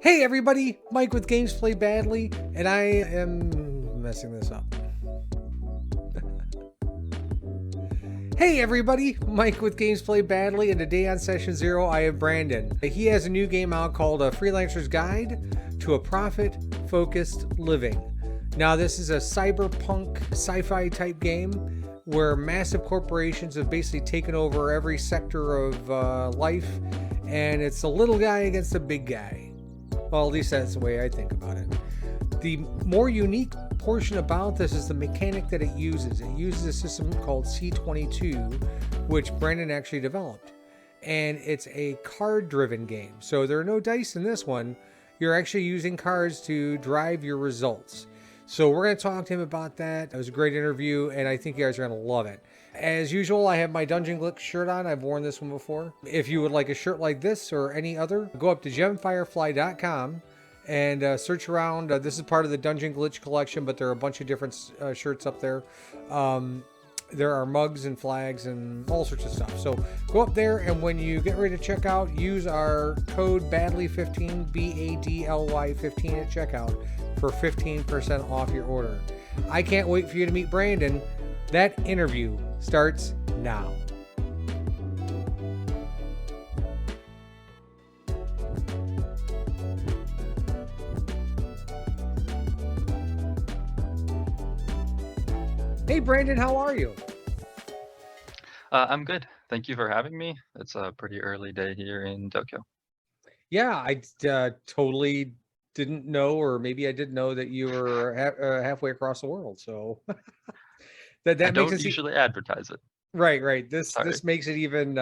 Hey everybody, Mike with Games Play Badly, and I am messing this up. Hey everybody, Mike with Games Play Badly, and today on Session 0 I have Brandon. He has a new game out called Freelancer's Guide to a Profit-Focused Living. Now this is a cyberpunk sci-fi type game where massive corporations have basically taken over every sector of life, and it's the little guy against the big guy. Well, at least that's the way I think about it. The more unique portion about this is the mechanic that it uses. It uses a system called C22, which Brendan actually developed. And it's a card-driven game. So there are no dice in this one. You're actually using cards to drive your results. So we're going to talk to him about that. It was a great interview, and I think you guys are going to love it. As usual, I have my Dungeon Glitch shirt on. I've worn this one before. If you would like a shirt like this or any other, go up to gemfirefly.com and search around. This is part of the Dungeon Glitch collection, but there are a bunch of different shirts up there. There are mugs and flags and all sorts of stuff. So go up there, and when you get ready to check out, use our code BADLY15, BADLY15 at checkout for 15% off your order. I can't wait for you to meet Brandon. That interview starts now. Hey Brandon, how are you? I'm good. Thank you for having me. It's a pretty early day here in Tokyo. Yeah, I totally didn't know, or maybe I did know that you were halfway across the world. So I that makes don't it usually advertise it. right. Sorry. This makes it even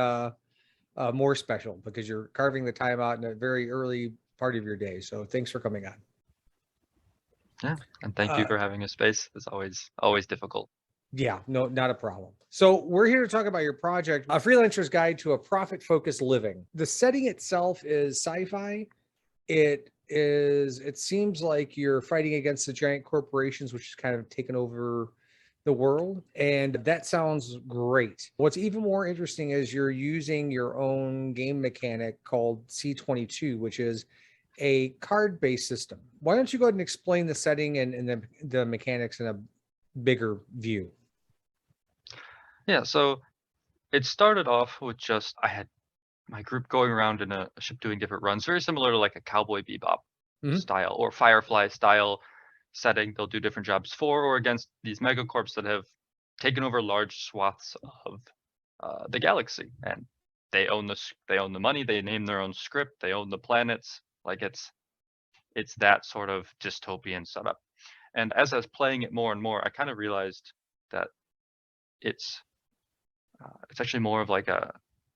more special because you're carving the time out in a very early part of your day. So thanks for coming on. Yeah, and thank you for having a space. It's always difficult. Yeah, no, not a problem. So we're here to talk about your project, A Freelancer's Guide to a Profit-Focused Living. The setting itself is sci-fi. It seems like you're fighting against the giant corporations, which has kind of taken over the world. And that sounds great. What's even more interesting is you're using your own game mechanic called C22, which is a card-based system. Why don't you go ahead and explain the setting and the mechanics in a bigger view? Yeah, so it started off with just I had my group going around in a ship doing different runs, very similar to like a Cowboy Bebop style or Firefly style setting. They'll do different jobs for or against these megacorps that have taken over large swaths of the galaxy, and they own the money. They name their own script. They own the planets. Like it's that sort of dystopian setup. And as I was playing it more and more, I kind of realized that it's actually more of like a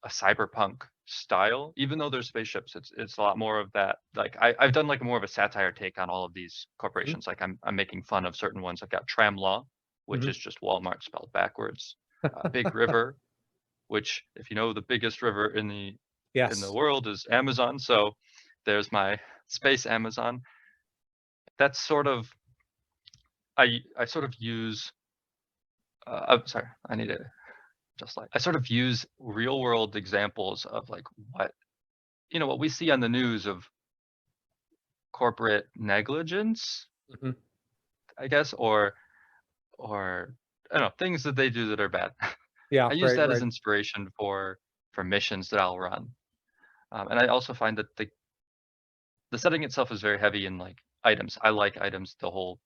cyberpunk style. Even though there's spaceships, it's a lot more of that. Like I've done like more of a satire take on all of these corporations. Like I'm making fun of certain ones. I've got Tram Law, which is just Walmart spelled backwards. Big River, which if you know the biggest river in the Yes. world is Amazon. So there's my space Amazon. That's sort of I sort of use. I'm sorry, I need to just like I sort of use real world examples of like what we see on the news of corporate negligence, Mhm. I guess, or I don't know, things that they do that are bad. Yeah, I use right, that as right. inspiration for missions that I'll run. And I also find that the setting itself is very heavy in like items. I like items, the whole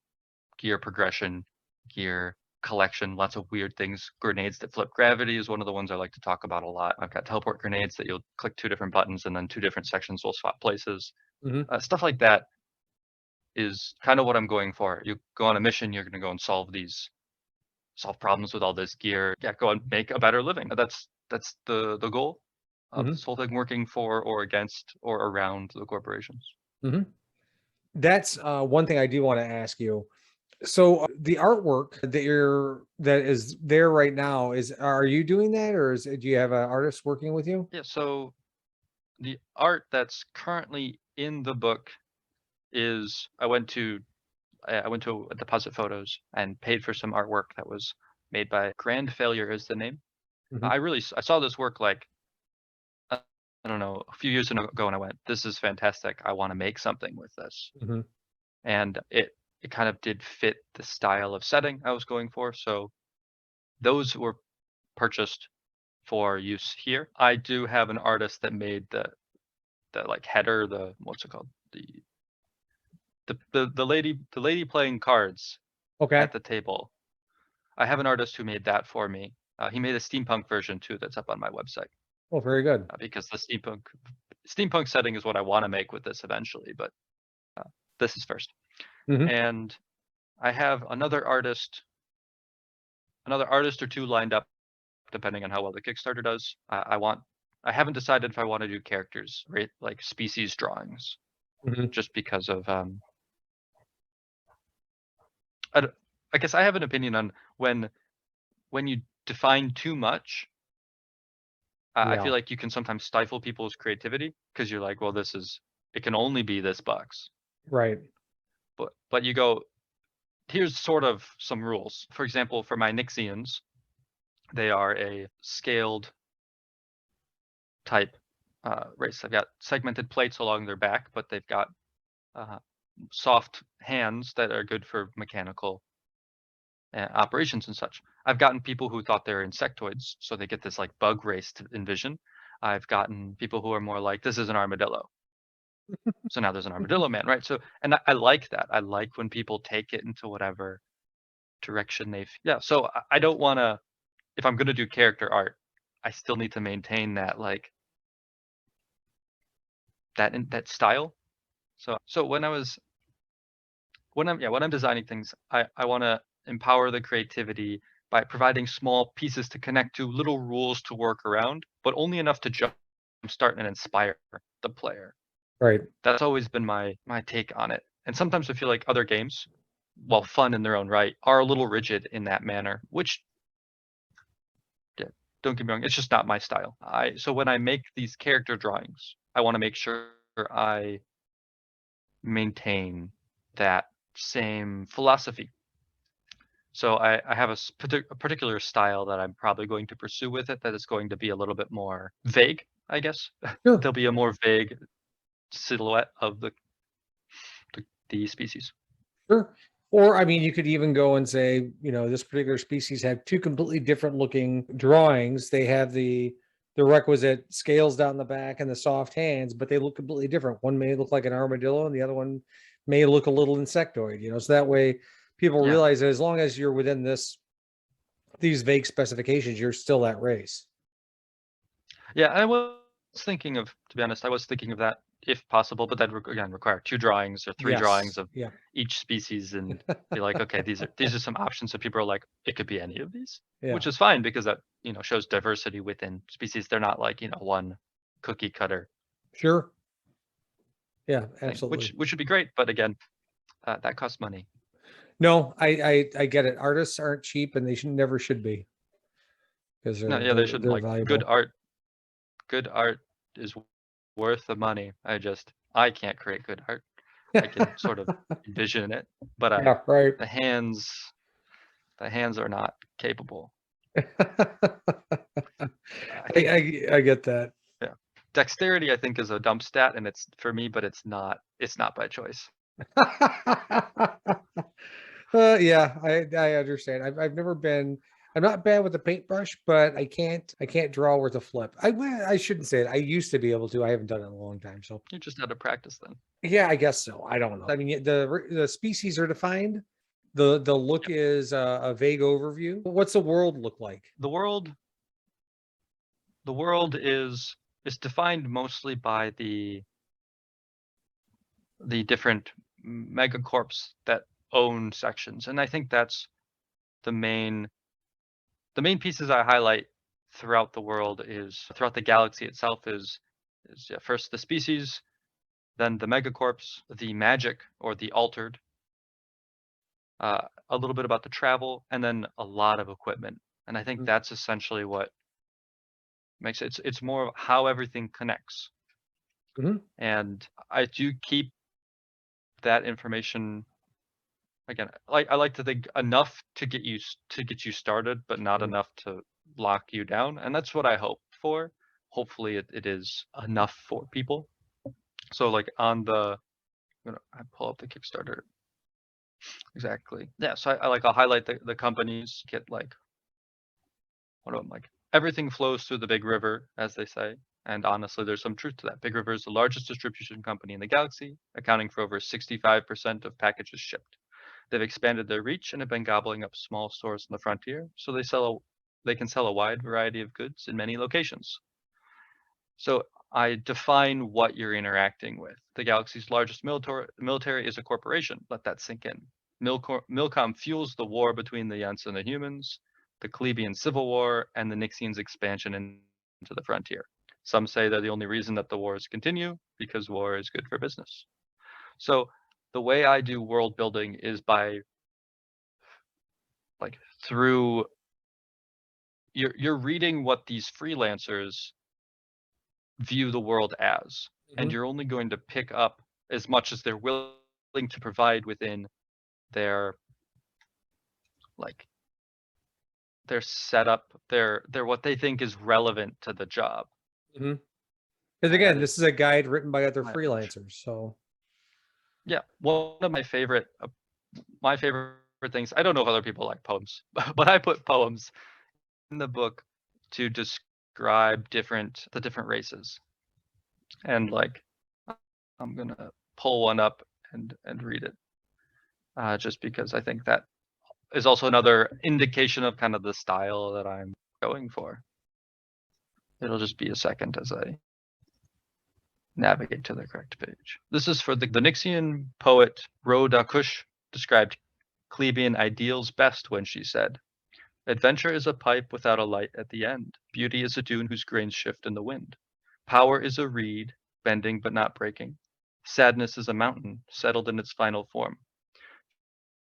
gear progression, gear collection, lots of weird things. Grenades that flip gravity is one of the ones I like to talk about a lot. I've got teleport grenades that you'll click 2 different buttons and then 2 different sections will swap places. Mhm. Stuff like that is kind of what I'm going for. You go on a mission, you're going to go and solve problems with all this gear. Yeah, go and make a better living. That's the goal of Mhm. this whole thing, working for or against or around the corporations. Mhm. That's one thing I do want to ask you. So the artwork that is there right now are you doing that, or do you have an artist working with you? Yeah, so the art that's currently in the book is I went to Deposit Photos and paid for some artwork that was made by Grand Failure is the name. Mhm. I saw this work like I don't know, a few years ago, and I went, this is fantastic. I want to make something with this. Mm-hmm. And it kind of did fit the style of setting I was going for. So those were purchased for use here. I do have an artist that made the like header, the what's it called? The lady playing cards Okay. at the table. I have an artist who made that for me. He made a steampunk version too that's up on my website. Well, very good. Because the steampunk setting is what I want to make with this eventually, but this is first. Mm-hmm. And I have another artist or two lined up, depending on how well the Kickstarter does. I haven't decided if I want to do characters, right? Like species drawings, Mm-hmm. just because of I guess I have an opinion on when you define too much. I feel like you can sometimes stifle people's creativity because you're like, well, it can only be this box. Right. But you go, here's sort of some rules. For example, for my Nixians, they are a scaled type race. They've got segmented plates along their back, but they've got soft hands that are good for mechanical operations and such. I've gotten people who thought they were insectoids, so they get this like bug race to envision. I've gotten people who are more like, this is an armadillo. So now there's an armadillo man, right? So, and I like that. I like when people take it into whatever direction so I don't want to, if I'm going to do character art, I still need to maintain that like that style. So when I'm designing things, I want to empower the creativity by providing small pieces to connect to, little rules to work around, but only enough to jumpstart and inspire the player. Right. That's always been my take on it. And sometimes I feel like other games, while fun in their own right, are a little rigid in that manner, which, yeah, don't get me wrong, it's just not my style. So when I make these character drawings, I want to make sure I maintain that same philosophy. So I have a particular style that I'm probably going to pursue with it that is going to be a little bit more vague, I guess. Sure. There'll be a more vague silhouette of the species. Sure. Or, I mean, you could even go and say, this particular species have two completely different looking drawings. They have the requisite scales down the back and the soft hands, but they look completely different. One may look like an armadillo and the other one may look a little insectoid, so that way people realize that as long as you're within these vague specifications, you're still that race. Yeah, I was thinking of, to be honest, that if possible, but that again require 2 drawings or 3 drawings of each species and be like, okay, these are some options. So people are like, it could be any of these, which is fine because that, shows diversity within species. They're not like, one cookie cutter. Sure. Yeah, thing, absolutely. which would be great. But again, that costs money. No, I get it. Artists aren't cheap and they never should be. Because they shouldn't. Like valuable. Good art is worth the money. I can't create good art. I can sort of envision it, but right. the hands are not capable. I get that. Yeah, dexterity I think is a dump stat, and it's for me, but it's not by choice. Yeah, I understand. I've never been. I'm not bad with a paintbrush, but I can't draw with a flip. I shouldn't say it. I used to be able to. I haven't done it in a long time. So you just had to practice then. Yeah, I guess so. I don't know. I mean, the species are defined. The look is a vague overview. What's the world look like? The world is defined mostly by the different megacorps that own sections, and I think that's the main pieces I highlight throughout the world throughout the galaxy itself is first the species, then the megacorps, the magic or the altered, a little bit about the travel, and then a lot of equipment. And I think that's essentially what makes it. It's more of how everything connects. And I do keep that information. Again, I like to think enough to get you started, but not enough to lock you down. And that's what I hope for. hopefully it is enough for people. So like on the, I pull up the Kickstarter. Exactly. Yeah. So I'll highlight the companies, get like, what do I like? Everything flows through the big river, as they say. And honestly, there's some truth to that. Big River is the largest distribution company in the galaxy, accounting for over 65% of packages shipped. They've expanded their reach and have been gobbling up small stores on the frontier, so they can sell a wide variety of goods in many locations. So I define what you're interacting with. The galaxy's largest military is a corporation. Let that sink in. Milcom fuels the war between the Yents and the humans, the Klebian Civil War, and the Nixians' expansion into the frontier. Some say they're the only reason that the wars continue, because war is good for business. So the way I do world building is by like through you're reading what these freelancers view the world as, and you're only going to pick up as much as they're willing to provide within their like their setup, their what they think is relevant to the job. Because again, this is a guide written by other freelancers. So yeah, one of my favorite things, I don't know if other people like poems, but I put poems in the book to describe the different races. And like, I'm gonna pull one up and read it, just because I think that is also another indication of kind of the style that I'm going for. It'll just be a second as I navigate to the correct page. This is for the Nixian poet Rhoda Kush described Klebian ideals best when she said, "Adventure is a pipe without a light at the end. Beauty is a dune whose grains shift in the wind. Power is a reed, bending but not breaking. Sadness is a mountain, settled in its final form.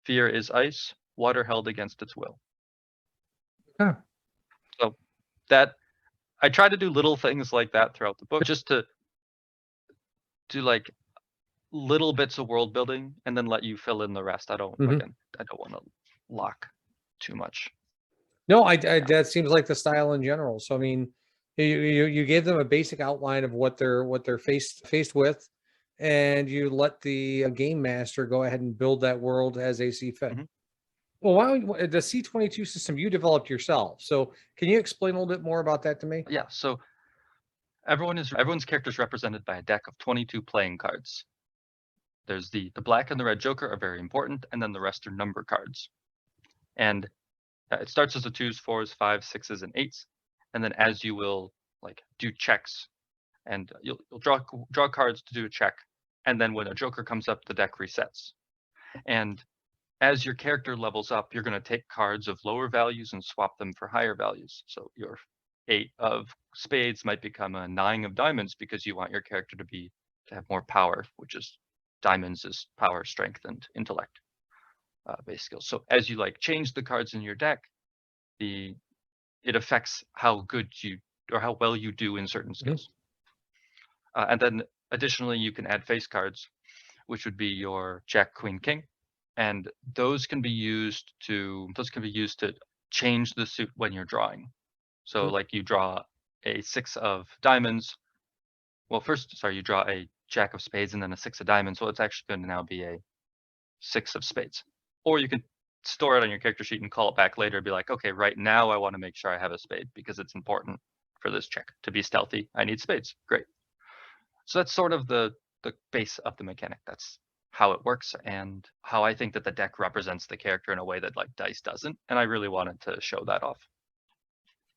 Fear is ice, water held against its will." Huh. So that I try to do little things like that throughout the book, just to do like little bits of world building and then let you fill in the rest. I don't want to lock too much. No, that seems like the style in general. So I mean, you gave them a basic outline of what they're faced with, and you let the game master go ahead and build that world as they see fit. Well, the C22 system you developed yourself. So can you explain a little bit more about that to me? Yeah. So everyone's character is represented by a deck of 22 playing cards. There's the black and the red joker are very important, and then the rest are number cards. And it starts as a 2s, 4s, 5s, 6s, and 8s, and then as you will like do checks, and you'll draw cards to do a check, and then when a joker comes up, the deck resets. And as your character levels up, you're going to take cards of lower values and swap them for higher values. So your 8 of spades might become a 9 of diamonds because you want your character to have more power, which is diamonds is power, strength, and intellect based skills. So as you like change the cards in your deck, it affects how good you or how well you do in certain skills. And then additionally, you can add face cards, which would be your Jack, Queen, King, and those can be used to change the suit when you're drawing. So like you draw a 6 of diamonds. Well, first, sorry, you draw a Jack of spades and then a 6 of diamonds. So it's actually going to now be a 6 of spades. Or you can store it on your character sheet and call it back later and be like, okay, right now I want to make sure I have a spade because it's important for this check. To be stealthy, I need spades. Great. So that's sort of the base of the mechanic. That's how it works and how I think that the deck represents the character in a way that like dice doesn't. And I really wanted to show that off.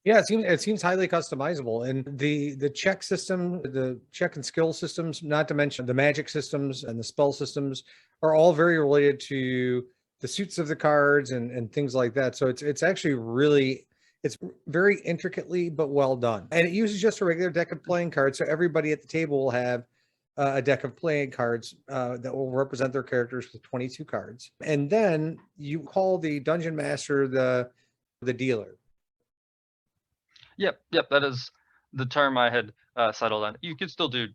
Yeah, it seems highly customizable, and the check system, the check and skill systems, not to mention the magic systems and the spell systems, are all very related to the suits of the cards and things like that. So it's actually it's very intricately but well done, and it uses just a regular deck of playing cards. So everybody at the table will have a deck of playing cards that will represent their characters with 22 cards, and then you call the dungeon master the dealer. Yep. That is the term I had settled on. You could still do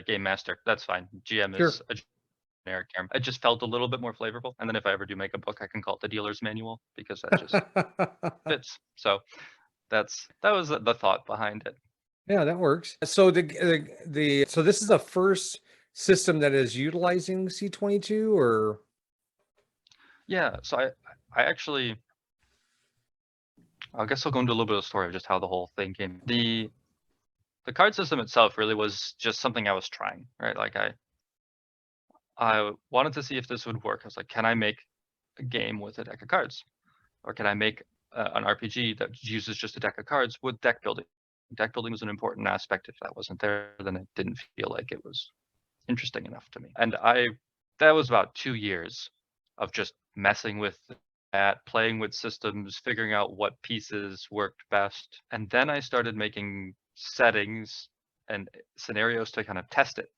game master. That's fine. GM is a generic term. It just felt a little bit more flavorful. And then if I ever do make a book, I can call it the dealer's manual because that just fits. So that was the thought behind it. Yeah, that works. So so this is the first system that is utilizing C22, or Yeah, so I actually, I guess I'll go into a little bit of the story of just how the whole thing came. The card system itself really was just something I was trying, right? Like I wanted to see if this would work. I was like, can I make a game with a deck of cards, or can I make an RPG that uses just a deck of cards with deck building? Deck building was an important aspect. If that wasn't there, then it didn't feel like it was interesting enough to me. And that was about 2 years of just messing with that, playing with systems, figuring out what pieces worked best. And then I started making settings and scenarios to kind of test it.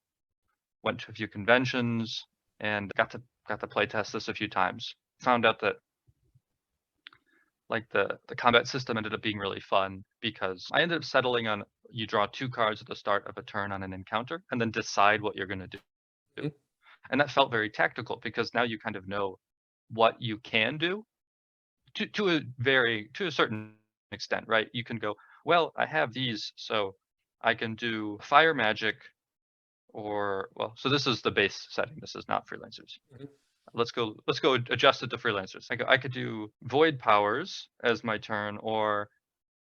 Went to a few conventions and got to play test this a few times. Found out that like the combat system ended up being really fun because I ended up settling on you draw 2 cards at the start of a turn on an encounter and then decide what you're going to do. And that felt very tactical because now you kind of know what you can do to a certain extent, right? You can go, well, I have these, so I can do fire magic, or well, so this is the base setting. This is not freelancers. Mhm. Let's go adjust it to freelancers. I could do void powers as my turn, or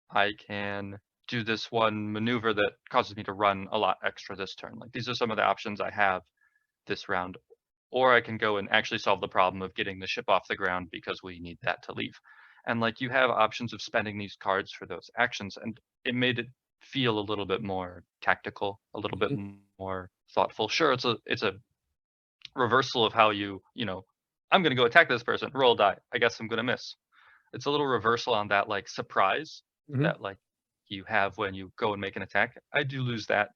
I can do this one maneuver that causes me to run a lot extra this turn. Like these are some of the options I have this round. Or I can go and actually solve the problem of getting the ship off the ground because we need that to leave. And like you have options of spending these cards for those actions, and it made it feel a little bit more tactical, a little bit more thoughtful. Sure, it's a reversal of how I'm gonna go attack this person, roll die. I guess I'm gonna miss. It's a little reversal on that like surprise Mhm. that like you have when you go and make an attack. I do lose that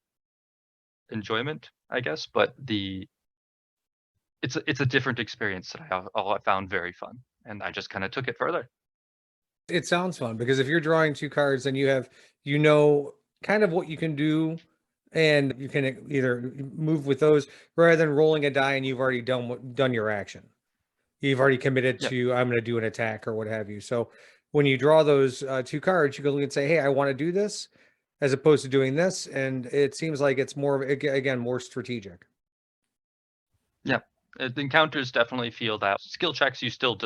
enjoyment, I guess, but it's a different experience that I found very fun, and I just kinda took it further. It sounds fun because if you're drawing 2 cards and you know kind of what you can do, and you can either move with those rather than rolling a die and you've already done your action. You've already committed Yep. to, I'm going to do an attack or what have you. So when you draw those 2 cards, you can look and say, hey, I want to do this as opposed to doing this. And it seems like it's more of, again, more strategic. Yeah. The encounters definitely feel that. Skill checks, you still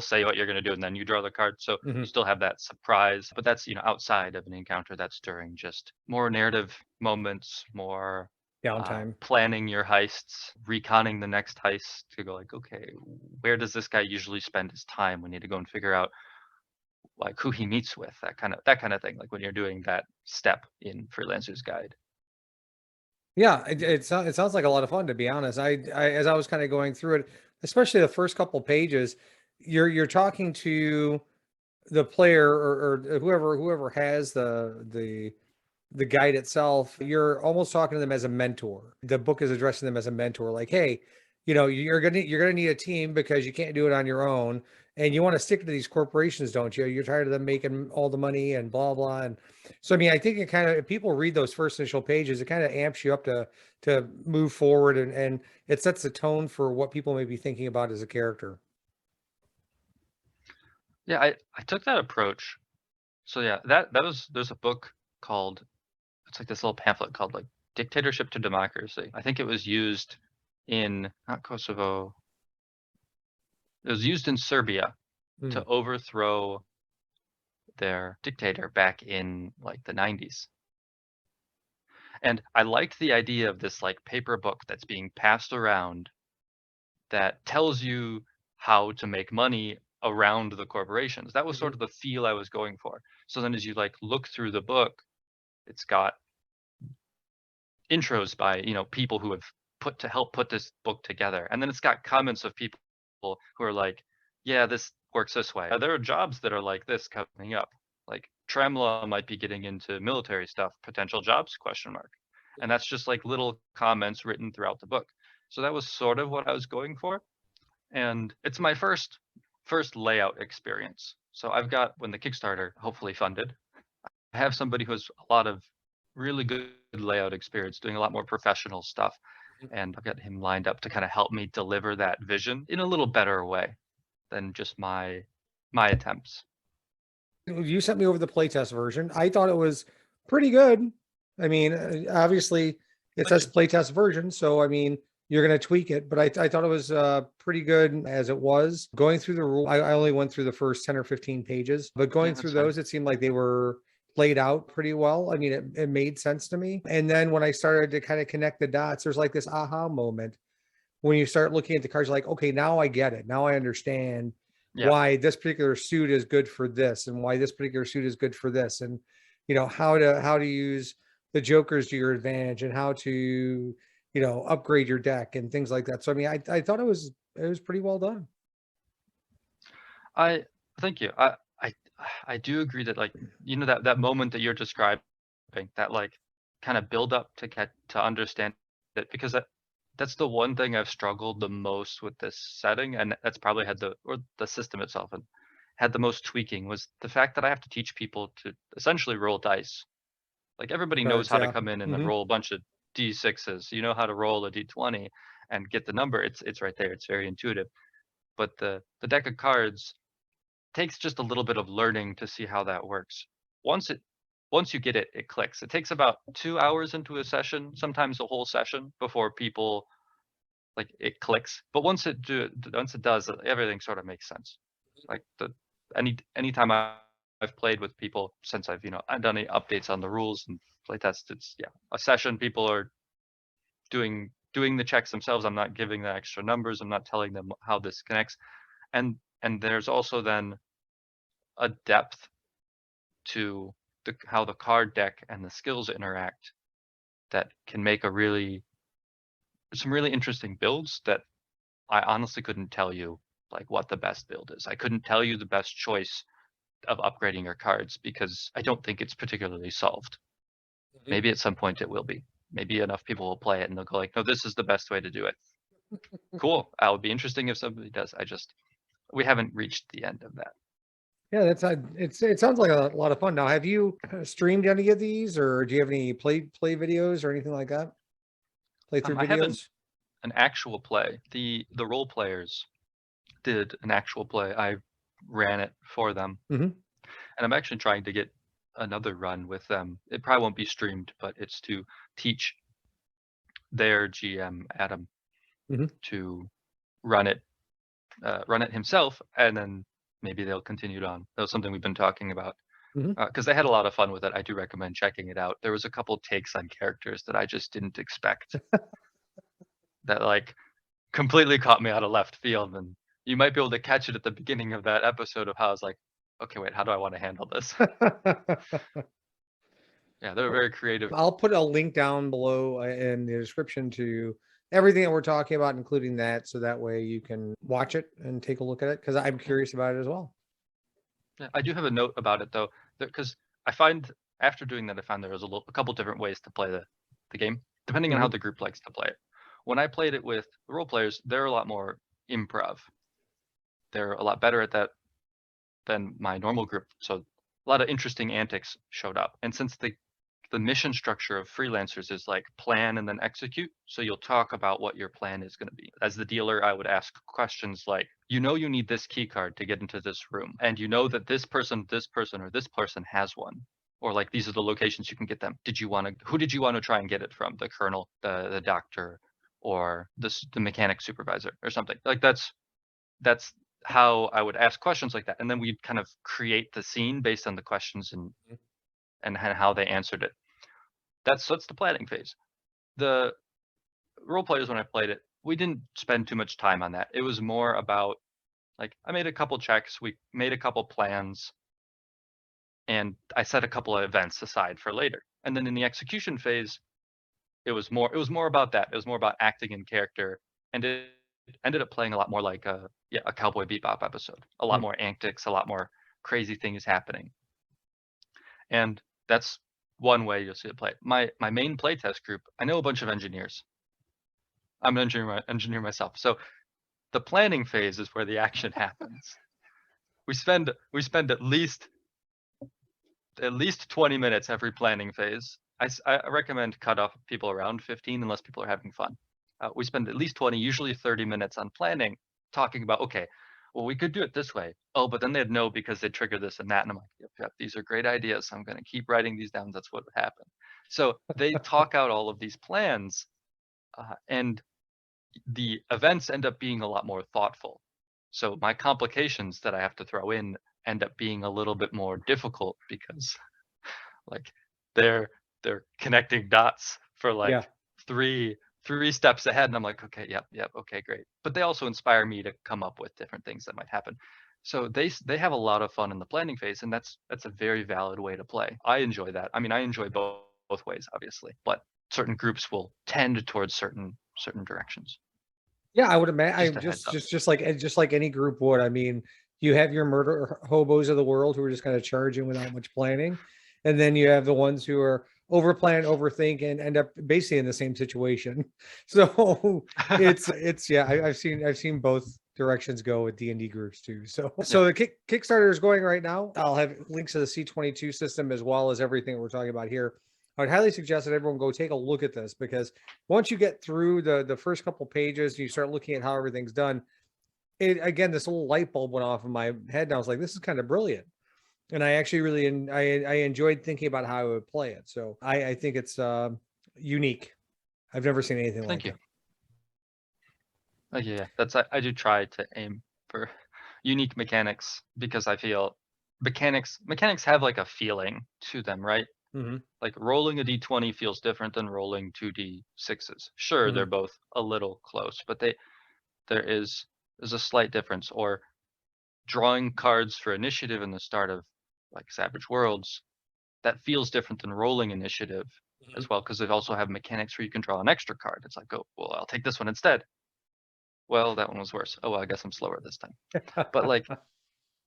say what you're gonna do, and then you draw the card, so you Mhm. still have that surprise, but that's, outside of an encounter, that's during just more narrative moments, more, Downtime. planning your heists, reconning the next heist to go like, "Okay, where does this guy usually spend his time? We need to go and figure out, like, who he meets with," that kinda thing, like, when you're doing that step in Freelancer's Guide. Yeah, it sounds like a lot of fun, to be honest. I as I was kind of going through it, especially the first couple pages, you're talking to the player, or whoever has the guide itself. You're almost talking to them as a mentor. The book is addressing them as a mentor, like, hey, you're gonna need a team because you can't do it on your own, and you want to stick to these corporations, don't you? You're tired of them making all the money and blah blah. And so, I mean, I think it kind of, if people read those first initial pages, it kind of amps you up to move forward, and it sets the tone for what people may be thinking about as a character. Yeah, I took that approach. So yeah, there's a book called, it's like this little pamphlet called like Dictatorship to Democracy. I think it was used in not Kosovo. It was used in Serbia Hmm. to overthrow their dictator back in like the 90s. And I liked the idea of this like paper book that's being passed around that tells you how to make money around the corporations. That was Hmm. sort of the feel I was going for. So then as you like look through the book, it's got intros by people who have help put this book together, and then it's got comments of people who are like, yeah, this works this way. There are jobs that are like this coming up, like Tremla might be getting into military stuff, potential jobs, question mark. And that's just like little comments written throughout the book. So that was sort of what I was going for, and it's my first layout experience. So I've got, when the Kickstarter hopefully funded, I have somebody who has a lot of really good layout experience doing a lot more professional stuff. And I've got him lined up to kind of help me deliver that vision in a little better way than just my attempts. You sent me over the playtest version. I thought it was pretty good. I mean, obviously it Thank says you. playtest version, so I mean, you're going to tweak it, but I thought it was pretty good as it was. Going through the rule, I only went through the first 10 or 15 pages, but Yeah, going through that's fine. those, it seemed like they were laid out pretty well. I mean, it made sense to me. And then when I started to kind of connect the dots, there's like this aha moment when you start looking at the cards, you're like, okay, now I get it. Now I understand Yeah. why this particular suit is good for this and why this particular suit is good for this. And how to use the jokers to your advantage and how to, upgrade your deck and things like that. So I mean, I thought it was pretty well done. I thank you. I I do agree that like that moment that you're describing, that like kind of build up to get to understand it, because that's the one thing I've struggled the most with this setting, and that's probably had the system itself and had the most tweaking, was the fact that I have to teach people to essentially roll dice. Like everybody knows Cards, how to yeah. come in and then Hmm. roll a bunch of d6s. You know how to roll a d20 and get the number. It's right there. It's very intuitive. But the deck of cards takes just a little bit of learning to see how that works. Once it once you get it, it clicks. It takes about 2 hours into a session, sometimes a whole session before people like it clicks. But once it does, everything sort of makes sense. Like anytime I've played with people since I've done any updates on the rules and playtest, it's a session. People are doing the checks themselves. I'm not giving the extra numbers. I'm not telling them how this connects. And there's also then a depth to how the card deck and the skills interact that can make some really interesting builds that I honestly couldn't tell you like what the best build is. I couldn't tell you the best choice of upgrading your cards because I don't think it's particularly solved. Maybe at some point it will be. Maybe enough people will play it and they'll go like, no, this is the best way to do it. Cool. That would be interesting if somebody does. We haven't reached the end of that. Yeah, it sounds like a lot of fun. Now, have you streamed any of these, or do you have any play videos or anything like that? Playthrough I haven't videos? an actual play. The role players did an actual play. I ran it for them, Hmm. and I'm actually trying to get another run with them. It probably won't be streamed, but it's to teach their GM Adam Hmm. to run it run it himself, and then maybe they'll continue it on. That was something we've been talking about Hmm. because they had a lot of fun with it. I do recommend checking it out. There was a couple takes on characters that I just didn't expect that like completely caught me out of left field, and you might be able to catch it at the beginning of that episode of how I was like, okay, wait, how do I want to handle this? Yeah, they were very creative. I'll put a link down below in the description to everything that we're talking about, including that, so that way you can watch it and take a look at it because I'm Yeah, curious about it as well. yeah. I do have a note about it though, because I find after doing that, I found there was a couple different ways to play the game, depending on how Hmm. the group likes to play it. When I played it with the role players, they're a lot more improv. They're a lot better at that than my normal group. So a lot of interesting antics showed up. And since the mission structure of freelancers is like plan and then execute. So you'll talk about what your plan is going to be. As the dealer, I would ask questions like, you need this key card to get into this room, and you know that this person, or this person has one. Or like these are the locations you can get them. Who did you want to try and get it from? The colonel, the doctor, or the mechanic supervisor or something. Like that's how I would ask questions like that. And then we'd kind of create the scene based on the questions and how they answered it. That's the planning phase. The role players, when I played it, we didn't spend too much time on that. It was more about like I made a couple checks, we made a couple plans, and I set a couple of events aside for later. And then in the execution phase, it was more about that. It was more about acting in character, and it ended up playing a lot more like a Cowboy Bebop episode. A lot more antics, a lot more crazy things happening. And that's one way you'll see it play. My main playtest group, I know a bunch of engineers. I'm an engineer myself. So the planning phase is where the action happens. We spend at least 20 minutes every planning phase. I recommend cut off people around 15 unless people are having fun. We spend at least 20, usually 30 minutes on planning, talking about, okay, well, we could do it this way. Oh, but then they'd know because they trigger this and that. And I'm like, yep, these are great ideas. I'm going to keep writing these down. That's what would happen. So they talk out all of these plans, and the events end up being a lot more thoughtful. So my complications that I have to throw in end up being a little bit more difficult because like they're connecting dots for Yeah. like three steps ahead, and I'm like, okay, yep, okay, great. But they also inspire me to come up with different things that might happen. So they have a lot of fun in the planning phase, and that's a very valid way to play. I enjoy that. I mean, I enjoy both ways, obviously, but certain groups will tend towards certain directions. Yeah, I would imagine. Just I'm a heads up. just like any group would. I mean, you have your murder hobos of the world who are just kind of charging without much planning, and then you have the ones who are overplan, overthink, and end up basically in the same situation. So it's yeah. I've seen both directions go with D&D groups too. So the Kickstarter is going right now. I'll have links to the C22 system as well as everything we're talking about here. I would highly suggest that everyone go take a look at this, because once you get through the first couple pages and you start looking at how everything's done, it again, this little light bulb went off in my head, and I was like, this is kind of brilliant. And I actually really I enjoyed thinking about how I would play it. So I think it's unique. I've never seen anything Thank like you. it. Yeah, that's I do try to aim for unique mechanics because I feel mechanics have like a feeling to them, right? Mm-hmm. Like rolling a d20 feels different than rolling 2d6s. Sure, they're Mm-hmm. both a little close, but there's a slight difference. Or drawing cards for initiative in the start of like Savage Worlds, that feels different than rolling initiative as well, because they also have mechanics where you can draw an extra card. It's like, oh, well, I'll take this one instead. Well, that one was worse. Oh, well, I guess I'm slower this time. But like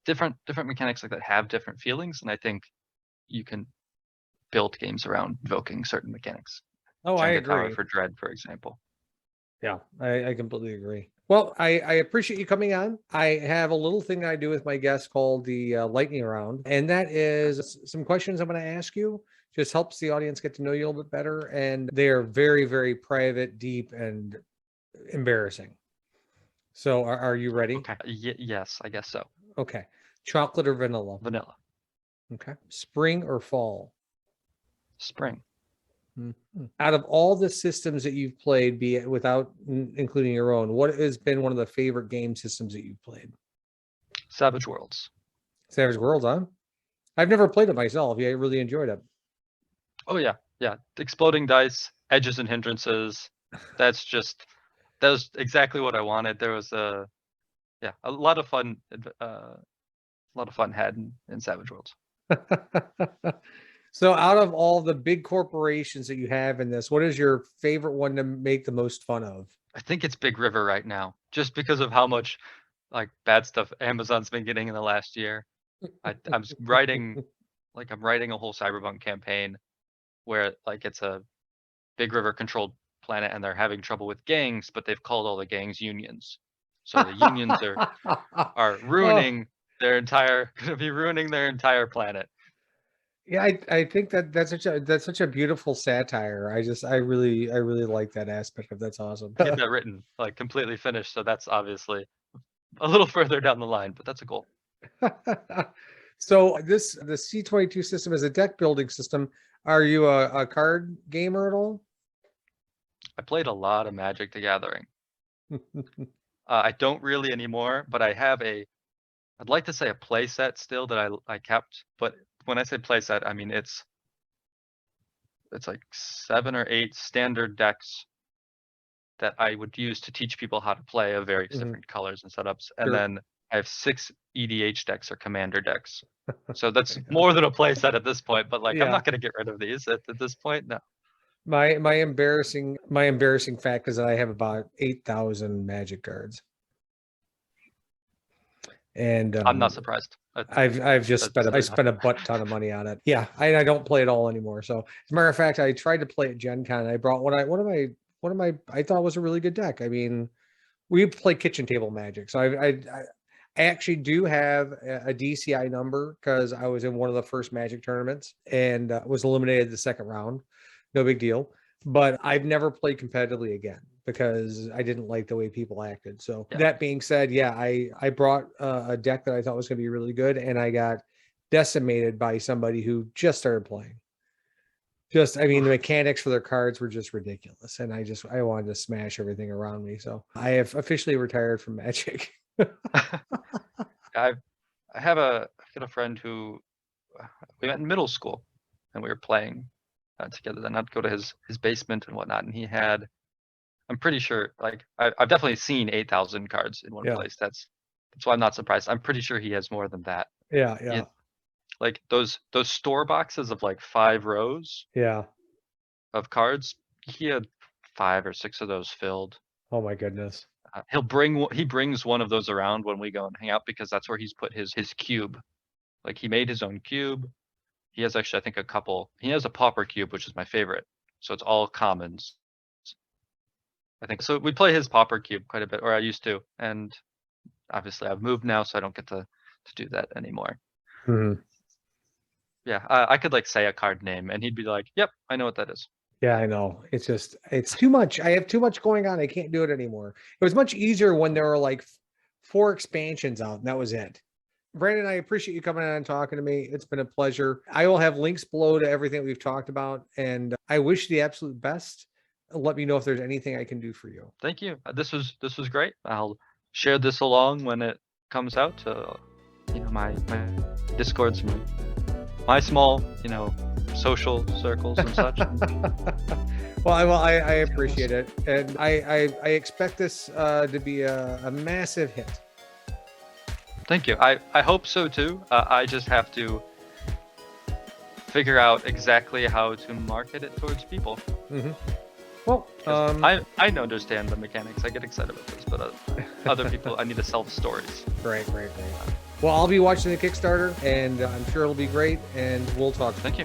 different mechanics like that have different feelings, and I think you can build games around evoking certain mechanics. Oh, I Jenga Tower agree. for Dread, for example. Yeah, I completely agree. Well, I appreciate you coming on. I have a little thing I do with my guests called the lightning round, and that is some questions I'm going to ask you. Just helps the audience get to know you a little bit better, and they are very, very private, deep, and embarrassing. So, are you ready? Okay. Yes, I guess so. Okay. Chocolate or vanilla? Vanilla. Okay. Spring or fall? Spring. Out of all the systems that you've played, be it without including your own, what has been one of the favorite game systems that you've played? Savage Worlds. Savage Worlds, huh? I've never played it myself. Yeah, I really enjoyed it. Oh yeah, yeah. Exploding dice, edges and hindrances. That was exactly what I wanted. There was a lot of fun. A lot of fun had in Savage Worlds. So out of all the big corporations that you have in this, what is your favorite one to make the most fun of? I think it's Big River right now, just because of how much like bad stuff Amazon's been getting in the last year. I'm writing a whole Cyberpunk campaign where like it's a Big River controlled planet and they're having trouble with gangs, but they've called all the gangs unions. So the unions are Oh, ruining gonna be ruining their entire planet. yeah, I think that's such a beautiful satire. I really like that aspect of that's awesome. Get that written, like completely finished. So that's obviously a little further down the line, but that's a goal. So the C22 system is a deck building system. Are you a card gamer at all? I played a lot of Magic the Gathering. I don't really anymore, but I'd like to say a play set still that I kept. But when I say play set, I mean it's like 7 or 8 standard decks that I would use to teach people how to play of various different colors and setups. And Sure. then I have 6 EDH decks or commander decks. So that's more than a play set at this point, but like I'm Yeah. not gonna get rid of these at this point. No. My embarrassing fact is that I have about 8,000 Magic cards. And I'm not surprised. I've just spent a butt ton of money on it. Yeah, I don't play it all anymore. So as a matter of fact, I tried to play at Gen Con. I brought one of my I thought was a really good deck. I mean, we play kitchen table Magic, so I actually do have a DCI number because I was in one of the first Magic tournaments and was eliminated the second round. No big deal. But I've never played competitively again because I didn't like the way people acted. So that being said, yeah, I brought a deck that I thought was going to be really good, and I got decimated by somebody who just started playing. Just, I mean, the mechanics for their cards were just ridiculous, and I wanted to smash everything around me. So I have officially retired from Magic. I have I've got a friend who we met in middle school, and we were playing together. Then I'd go to his basement and whatnot, and he had, I'm pretty sure, like I've definitely seen 8,000 cards in one place. That's why I'm not surprised. I'm pretty sure he has more than that. Yeah, He had, like those store boxes of like 5 rows. Yeah. Of cards. He had 5 or 6 of those filled. Oh my goodness. He brings one of those around when we go and hang out, because that's where he's put his cube. Like, he made his own cube. He has actually, I think, a couple. He has a pauper cube, which is my favorite. So it's all commons. I think so. We play his pauper cube quite a bit, or I used to, and obviously I've moved now, so I don't get to do that anymore. Yeah, I could like say a card name, and he'd be like, "Yep, I know what that is." Yeah, I know. It's just, it's too much. I have too much going on. I can't do it anymore. It was much easier when there were like 4 expansions out, and that was it. Brandon, I appreciate you coming on and talking to me. It's been a pleasure. I will have links below to everything we've talked about, and I wish you the absolute best. Let me know if there's anything I can do for you. Thank you. This was great. I'll share this along when it comes out to my Discords, my small social circles and such. Well, I appreciate it, and I expect this to be a massive hit. Thank you. I hope so too. I just have to figure out exactly how to market it towards people. Well, I understand the mechanics. I get excited about this, but other people, I need to sell the stories. Great. Well, I'll be watching the Kickstarter, and I'm sure it'll be great, and we'll talk. Thank you.